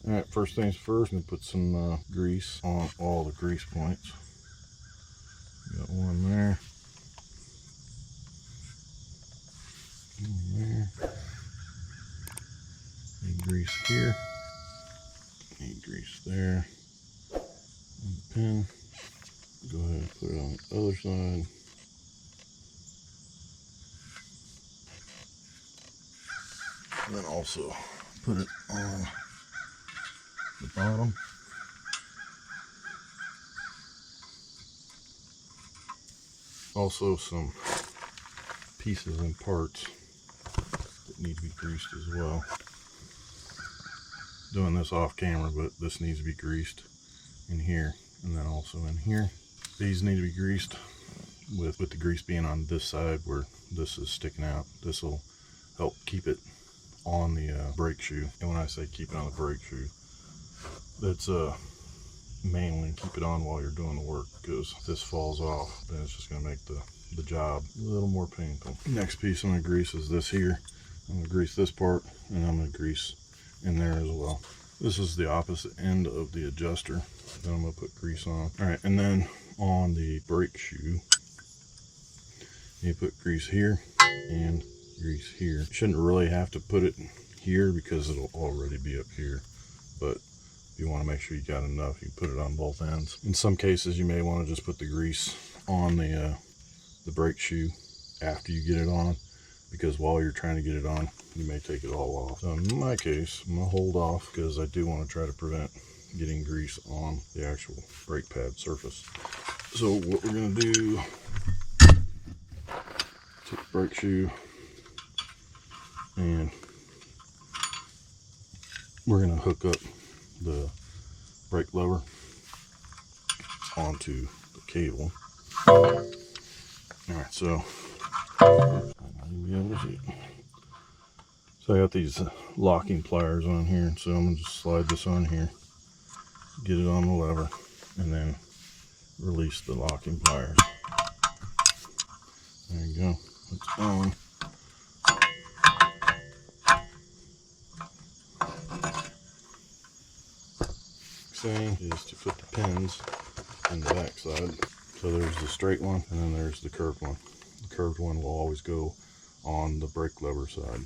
All right, first things first, I'm gonna put some grease on all the grease points. Got one there. One there. Need grease here. Need grease there. On the pin. Go ahead and put it on the other side. And then also put it on the bottom. Also some pieces and parts that need to be greased as well. Doing this off camera, but this needs to be greased in here and then also in here. These need to be greased with the grease being on this side where this is sticking out. This will help keep it on the brake shoe. And when I say keep it on the brake shoe, that's mainly keep it on while you're doing the work, because if this falls off, then it's just going to make the job a little more painful. Next piece I'm going to grease is this here. I'm going to grease this part, and I'm going to grease in there as well. This is the opposite end of the adjuster that I'm going to put grease on. All right, and then on the brake shoe, you put grease here and grease here. You shouldn't really have to put it here because it'll already be up here, but if you want to make sure you got enough, you put it on both ends. In some cases, you may want to just put the grease on the brake shoe after you get it on, because while you're trying to get it on, you may take it all off. So in my case, I'm gonna hold off because I do want to try to prevent getting grease on the actual brake pad surface. So what we're gonna do, take the brake shoe and we're gonna hook up the brake lever onto the cable. Alright, so you'll be able to see it. So I got these locking pliers on here, so I'm gonna just slide this on here, get it on the lever, and then release the locking pliers. There you go, it's on. Next thing is to put the pins in the back side. So there's the straight one, and then there's the curved one. The curved one will always go on the brake lever side.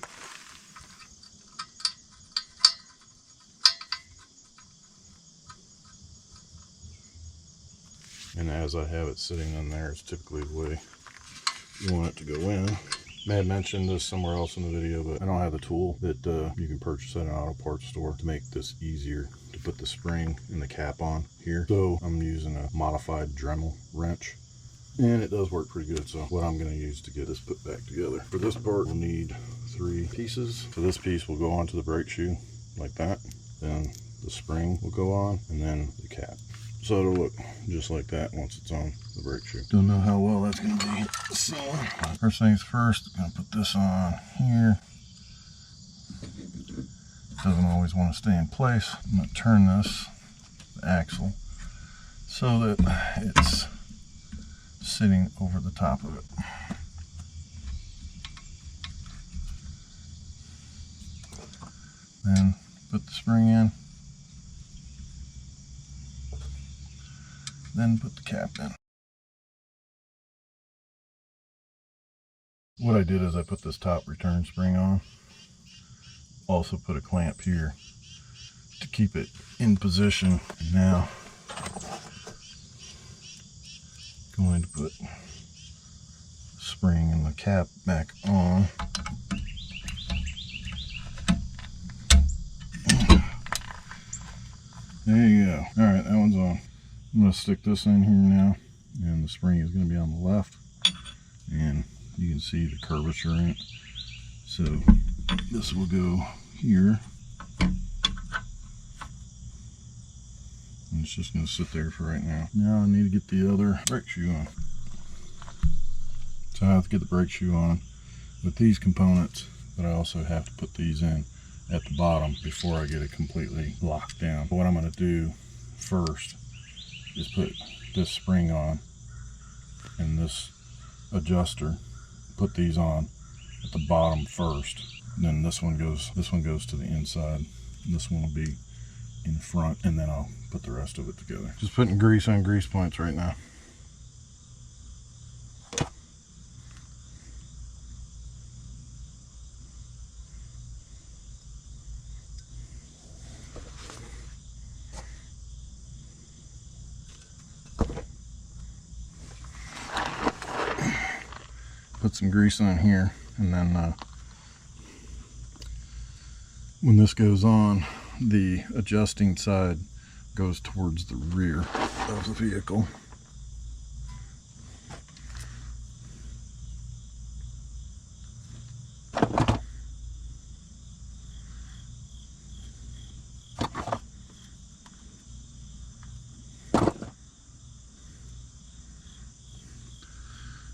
And as I have it sitting in there, it's typically the way you want it to go in. May have mentioned this somewhere else in the video, but I don't have the tool that you can purchase at an auto parts store to make this easier to put the spring and the cap on here. So I'm using a modified Dremel wrench, and it does work pretty good. So what I'm going to use to get this put back together. For this part, we'll need 3 pieces. So this piece will go onto the brake shoe like that. Then the spring will go on, and then the cap. So it'll look just like that once it's on the brake shoe. Don't know how well that's going to be seen. First things first, I'm going to put this on here. Doesn't always want to stay in place. I'm going to turn this, the axle, so that it's sitting over the top of it. Then put the spring in. Then put the cap in. What I did is I put this top return spring on. Also put a clamp here to keep it in position. Now, going to put the spring and the cap back on. There you go. Alright, that one's on. I'm going to stick this in here now, and the spring is going to be on the left, and you can see the curvature in it. So this will go here, and it's just going to sit there for right now. Now I need to get the other brake shoe on. So I have to get the brake shoe on with these components, but I also have to put these in at the bottom before I get it completely locked down. What I'm going to do first is put this spring on and this adjuster, put these on at the bottom first, then this one goes to the inside, and this one will be in front, and then I'll put the rest of it together. Just putting grease on grease points right now. Put some grease on here, and then when this goes on, the adjusting side goes towards the rear of the vehicle.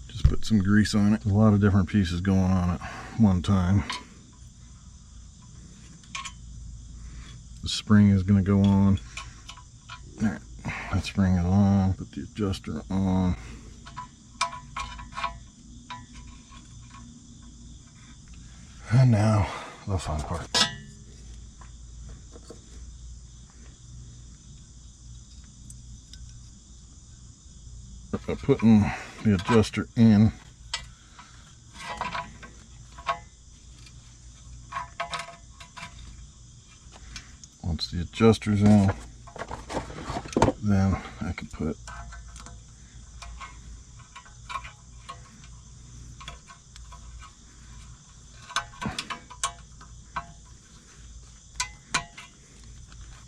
Just put some grease on it. There's a lot of different pieces going on at one time. The spring is going to go on. All right, that spring is on. Put the adjuster on. And now the fun part. By putting the adjuster in, once the adjuster's in, then I can put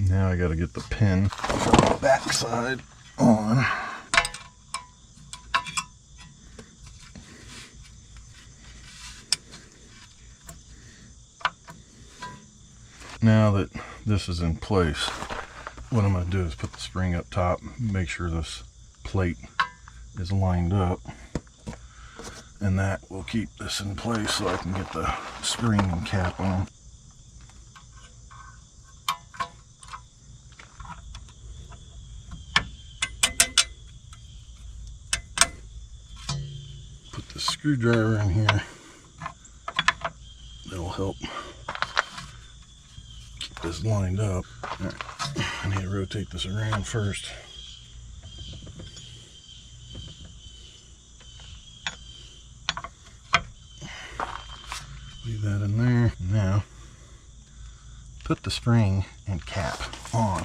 now I got to get the pin from the back side on. Now that this is in place, what I'm going to do is put the spring up top, make sure this plate is lined up, and that will keep this in place so I can get the spring and cap on. Put the screwdriver in here, that'll help this lined up. All right. I need to rotate this around first. Leave that in there. Now, put the spring and cap on.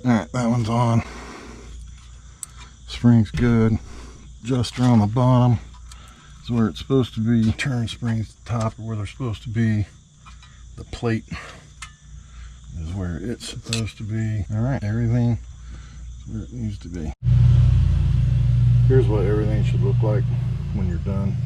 Alright, that one's on. Spring's good. Adjuster on the bottom is where it's supposed to be. Turn springs at the top are where they're supposed to be. The plate is where it's supposed to be. Alright, everything is where it needs to be. Here's what everything should look like when you're done.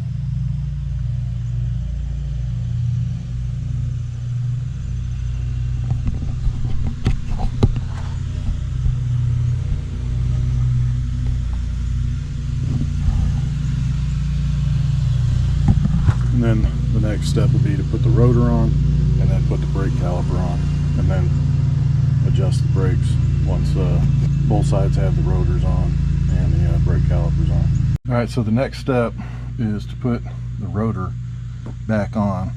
And then the next step will be to put the rotor on, and then put the brake caliper on, and then adjust the brakes once both sides have the rotors on and the brake calipers on. Alright, so the next step is to put the rotor back on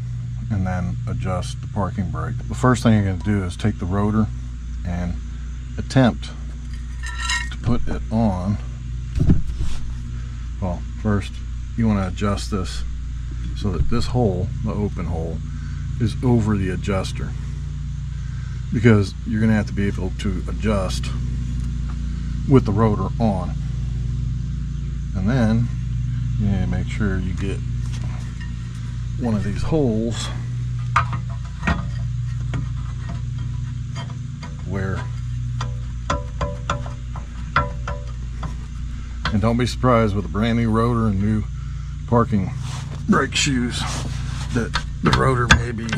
and then adjust the parking brake. The first thing you're going to do is take the rotor and attempt to put it on. Well, first you want to adjust this so that this hole, the open hole, is over the adjuster, because you're going to have to be able to adjust with the rotor on. And then you need to make sure you get one of these holes where, and don't be surprised with a brand new rotor and new parking brake shoes that the rotor may be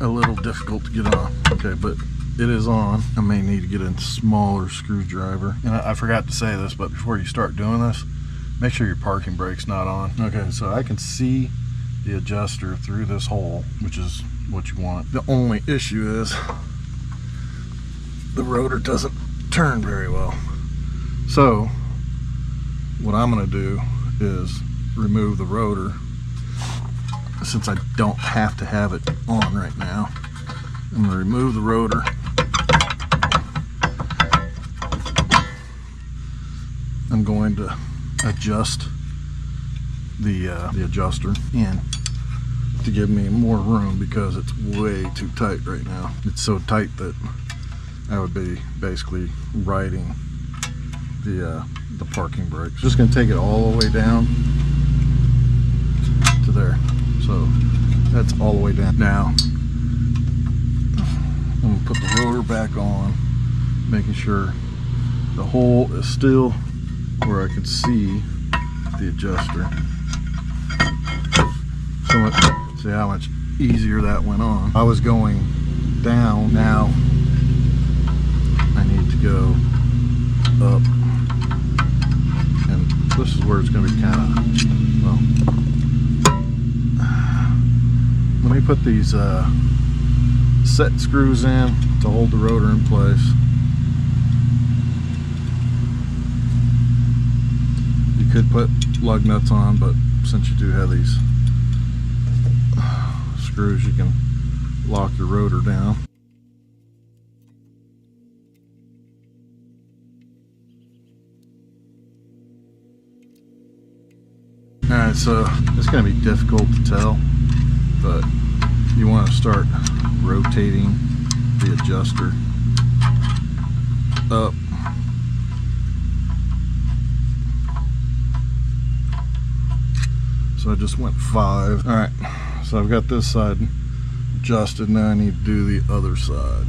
a little difficult to get on. Okay, but it is on. I may need to get a smaller screwdriver. And I forgot to say this, but before you start doing this, make sure your parking brake's not on. Okay, so I can see the adjuster through this hole, which is what you want. The only issue is the rotor doesn't turn very well. So what I'm going to do is remove the rotor, since I don't have to have it on right now. I'm going to remove the rotor. I'm going to adjust the adjuster in to give me more room, because it's way too tight right now. It's so tight that I would be basically riding the parking brakes. Just going to take it all the way down to there. So that's all the way down. Now I'm going to put the rotor back on, making sure the hole is still where I can see the adjuster. So much, see how much easier that went on. I was going down, now I need to go up, and this is where it's going to be kind of, well, let me put these set screws in to hold the rotor in place. You could put lug nuts on, but since you do have these screws, you can lock your rotor down. Alright, so it's going to be difficult to tell, but you want to start rotating the adjuster up. So I just went 5. Alright, so I've got this side adjusted. Now I need to do the other side.